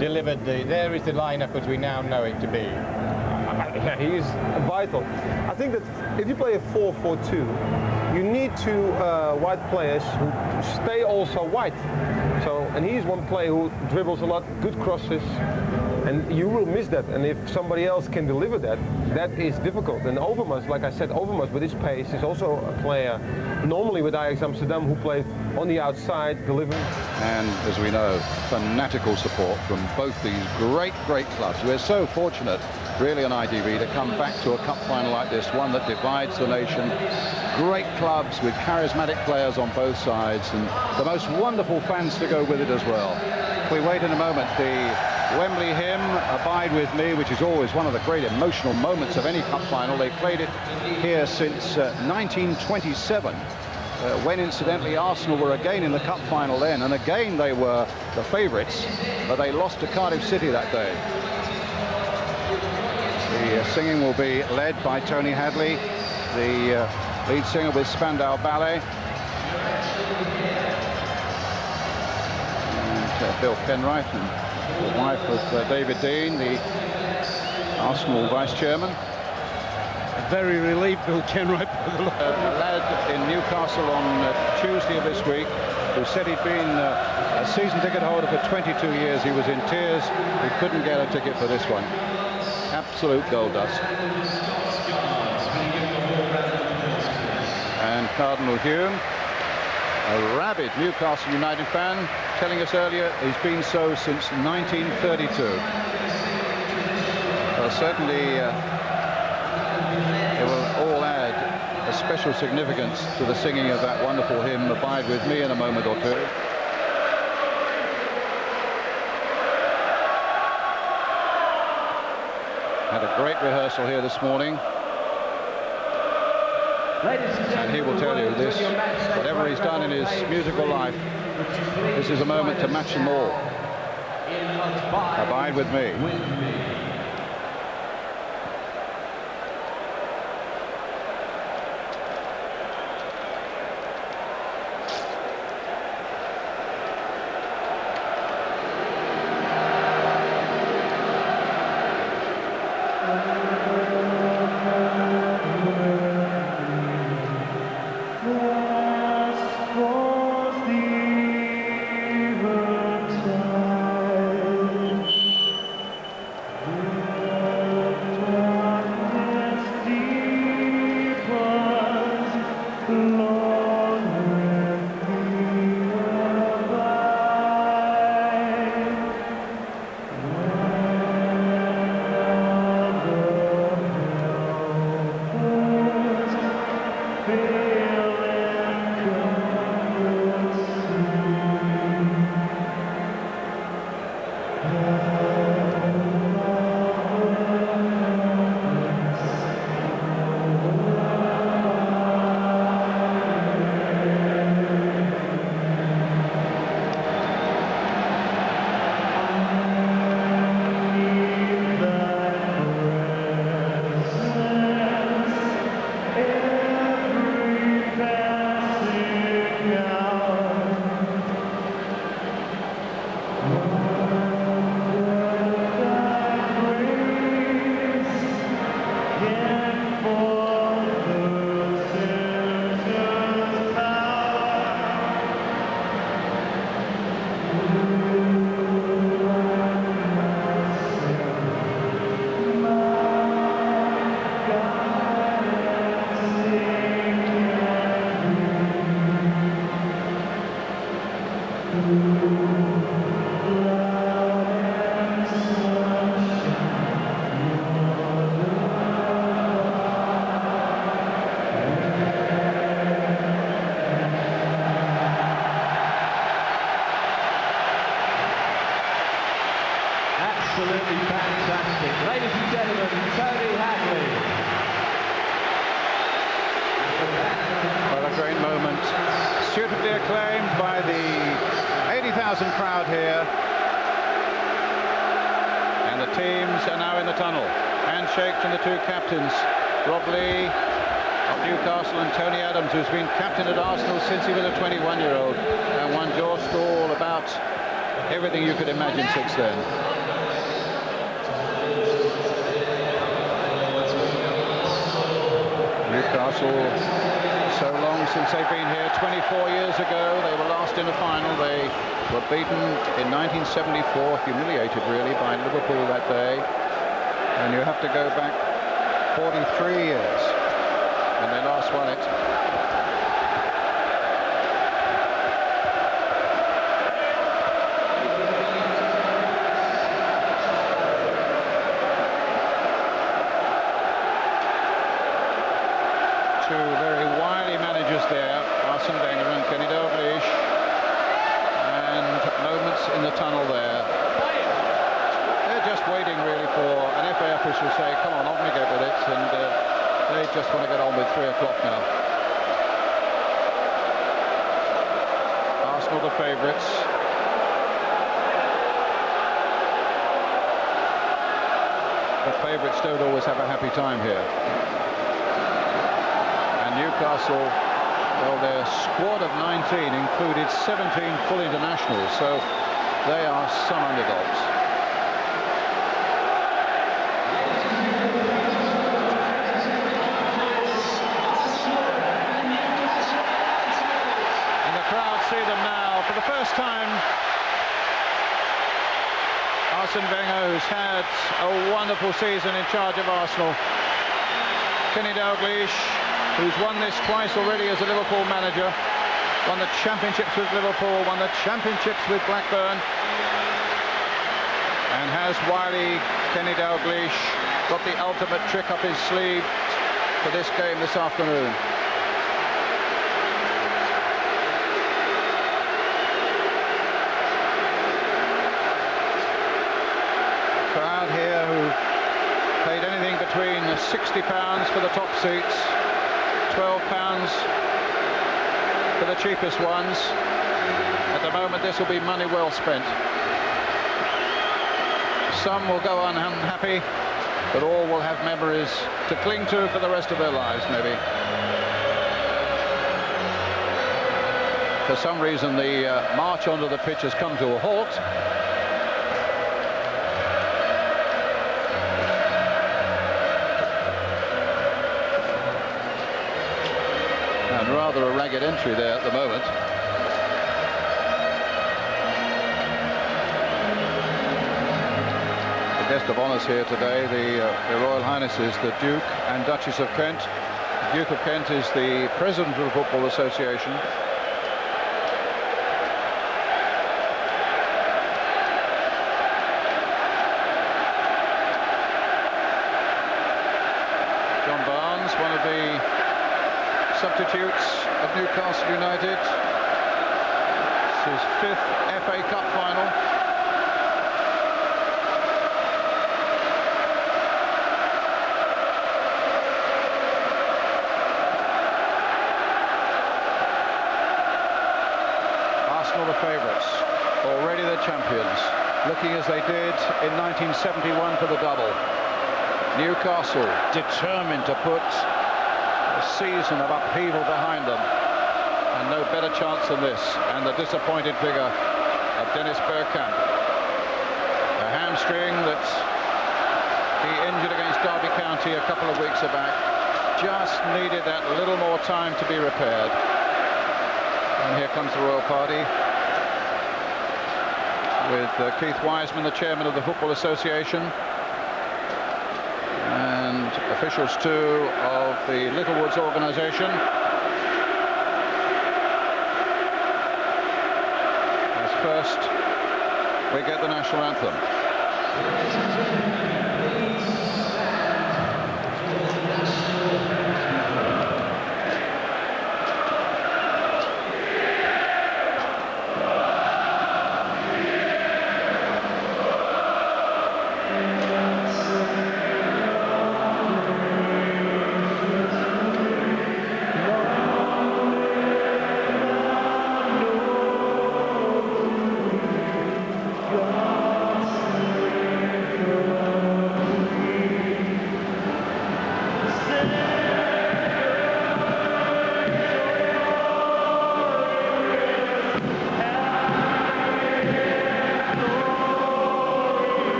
delivered there is the lineup as we now know it to be. He's vital. I think that if you play a 4-4-2, you need two wide players who stay also wide. So, and he's one player who dribbles a lot, good crosses, and you will miss that. And if somebody else can deliver that, that is difficult. And Overmars, like I said, Overmars with his pace is also a player normally with Ajax Amsterdam who played on the outside, delivering. And as we know, fanatical support from both these great clubs. We're so fortunate, really, on ITV to come back to a cup final like this, one that divides the nation. Great clubs with charismatic players on both sides, and the most wonderful fans to go with it as well. We wait in a moment, the Wembley hymn, Abide With Me, which is always one of the great emotional moments of any cup final. They've played it here since 1927, when incidentally Arsenal were again in the cup final then, and again they were the favourites, but they lost to Cardiff City that day. The singing will be led by Tony Hadley, the lead singer with Spandau Ballet. And Bill Penright, and the wife of David Dean, the Arsenal vice chairman. Very relieved, Bill Kenwright. A lad in Newcastle on Tuesday of this week who said he'd been a season ticket holder for 22 years. He was in tears. He couldn't get a ticket for this one. Absolute gold dust. And Cardinal Hume, a rabid Newcastle United fan, telling us earlier he's been so since 1932. Well, certainly it will all add a special significance to the singing of that wonderful hymn, Abide With Me, in a moment or two. Had a great rehearsal here this morning. And he will tell you this, whatever he's done in his musical life, this is a moment to match them all. Abide With Me. Absolutely fantastic. Ladies and gentlemen, Tony Hadley. Well, a great moment. Suitably acclaimed by the 80,000 crowd here. And the teams are now in the tunnel. Handshake from the two captains, Rob Lee of Newcastle and Tony Adams, who's been captain at Arsenal since he was a 21-year-old and won George all about everything you could imagine since then. Newcastle, so long since they've been here. 24 years ago they were last in a final. They were beaten in 1974, humiliated really by Liverpool that day. And you have to go back 43 years when they last won it. Two very wily managers there, Arsene Wenger and Kenny Dalglish, and moments in the tunnel there. They're just waiting really for an FA official to say, come on we get with it, and they just want to get on with 3 o'clock now. Arsenal the favourites. The favourites don't always have a happy time here. Newcastle, well, their squad of 19 included 17 full internationals, so they are some underdogs. And the crowd see them now for the first time. Arsene Wenger, who's had a wonderful season in charge of Arsenal. Kenny Dalglish, who's won this twice already as a Liverpool manager, won the championships with Liverpool, won the championships with Blackburn, and has wily Kenny Dalglish got the ultimate trick up his sleeve for this game this afternoon. Crowd here who paid anything between £60 for the top seats, £12 for the cheapest ones. At the moment this will be money well spent. Some will go unhappy, but all will have memories to cling to for the rest of their lives, maybe. For some reason the march onto the pitch has come to a halt. Rather a ragged entry there at the moment. The guest of honours here today, the Royal Highnesses, the Duke and Duchess of Kent. The Duke of Kent is the president of the Football Association. John Barnes, one of the substitutes of Newcastle United. It's his 5th FA Cup final. Arsenal the favourites, already the champions, looking as they did in 1971 for the double. Newcastle determined to put season of upheaval behind them, and no better chance than this. And the disappointed figure of Dennis Bergkamp, a hamstring that he injured against Derby County a couple of weeks back, just needed that little more time to be repaired. And here comes the royal party with Keith Wiseman, the chairman of the Football Association, and officials too of the Littlewoods organisation. As first we get the national anthem.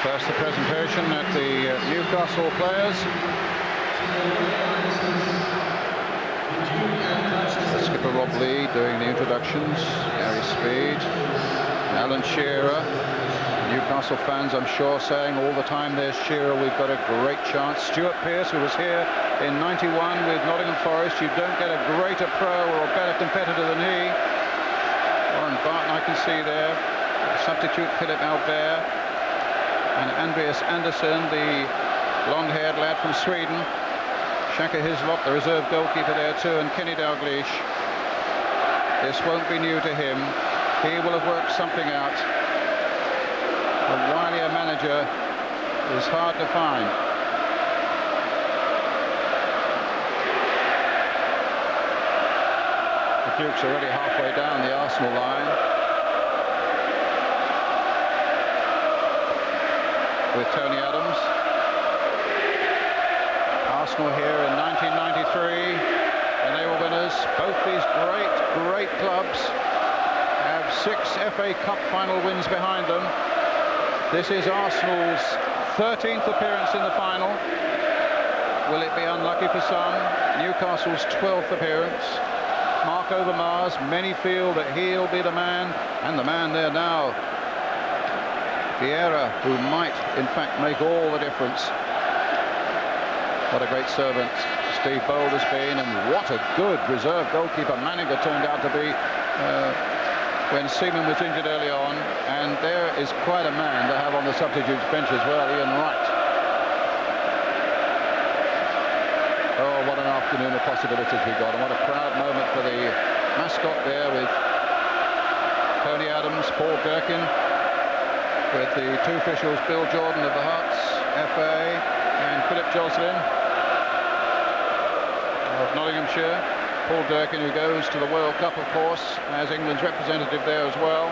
First the presentation at the Newcastle players. The skipper Rob Lee doing the introductions, Gary Speed, Alan Shearer. Newcastle fans, I'm sure, saying all the time, there's Shearer, we've got a great chance. Stuart Pearce, who was here in '91 with Nottingham Forest, you don't get a greater pro or a better competitor than he. Warren Barton, I can see there. Substitute Philip Albert. And Andreas Andersson, the blonde-haired lad from Sweden. Shaka Hislop, the reserve goalkeeper there too, and Kenny Dalglish. This won't be new to him. He will have worked something out. A wilier manager is hard to find. The Duke's already halfway down the Arsenal line. With Tony Adams. Arsenal here in 1993, and they were winners. Both these great clubs have 6 FA Cup final wins behind them. This is Arsenal's 13th appearance in the final. Will it be unlucky for some? Newcastle's 12th appearance. Mark Overmars, many feel that he'll be the man, and the man there now. Vieira, who might in fact make all the difference. What a great servant Steve Bold has been, and what a good reserve goalkeeper Manninger turned out to be when Seaman was injured early on. And there is quite a man to have on the substitutes bench as well, Ian Wright. Oh, what an afternoon of possibilities we got, and what a proud moment for the mascot there with Tony Adams, Paul Durkin, with the 2 officials, Bill Jordan of the Hearts, FA, and Philip Joslin of Nottinghamshire. Paul Durkin, who goes to the World Cup, of course, as England's representative there as well.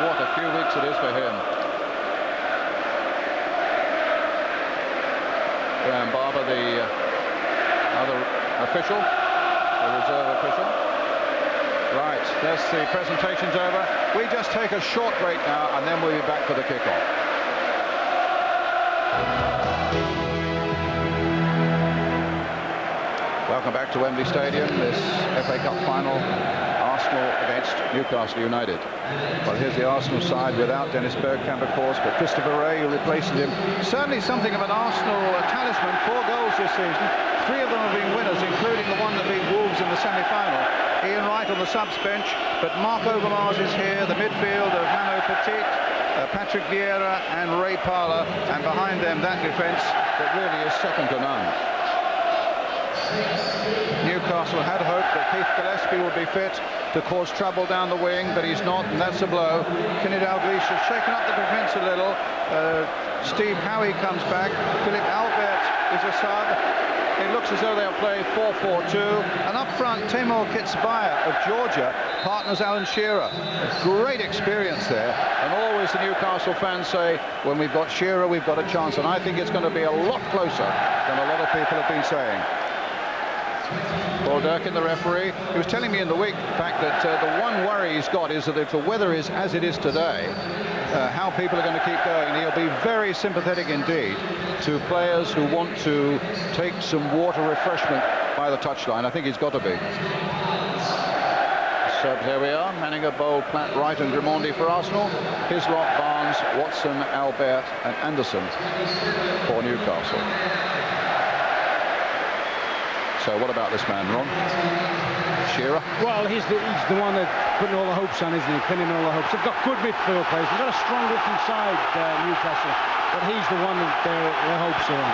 What a few weeks it is for him. Graham Barber, the other official, the reserve official. Right, there's the presentation's over. We just take a short break now, and then we'll be back for the kickoff. Welcome back to Wembley Stadium, this FA Cup final, Arsenal against Newcastle United. Well, here's the Arsenal side without Dennis Bergkamp, of course, but Christopher Wray, who replaces him, certainly something of an Arsenal talisman. 4 goals this season, 3 of them have been winners, including the one that beat Wolves in the semi-final. Ian Wright on the subs bench, but Mark Overmars is here, the midfield of Mano Petit, Patrick Vieira and Ray Parlour, and behind them that defence that really is second to none. Newcastle had hoped that Keith Gillespie would be fit to cause trouble down the wing, but he's not, and that's a blow. Kenny Dalglish has shaken up the defence a little. Steve Howie comes back. Philip Albert is a sub. It looks as though they'll play 4-4-2. And up front, Timur Kitsbaya of Georgia partners Alan Shearer. Great experience there. And always the Newcastle fans say, when we've got Shearer, we've got a chance. And I think it's going to be a lot closer than a lot of people have been saying. Paul Durkin, the referee, he was telling me in the week, in fact, that the one worry he's got is that if the weather is as it is today, how people are going to keep going. He'll be very sympathetic indeed to players who want to take some water refreshment by the touchline. I think he's got to be. So here we are, Manninger, Bold, Platt, Wright and Grimondi for Arsenal. Hislop, Barnes, Watson, Albert and Anderson for Newcastle. So what about this man, Ron? Shearer? Well, he's the one that's putting all the hopes on, isn't he? Pinning all the hopes. They've got good midfield players. They've got a strong looking side, Newcastle, but he's the one that their hopes are on.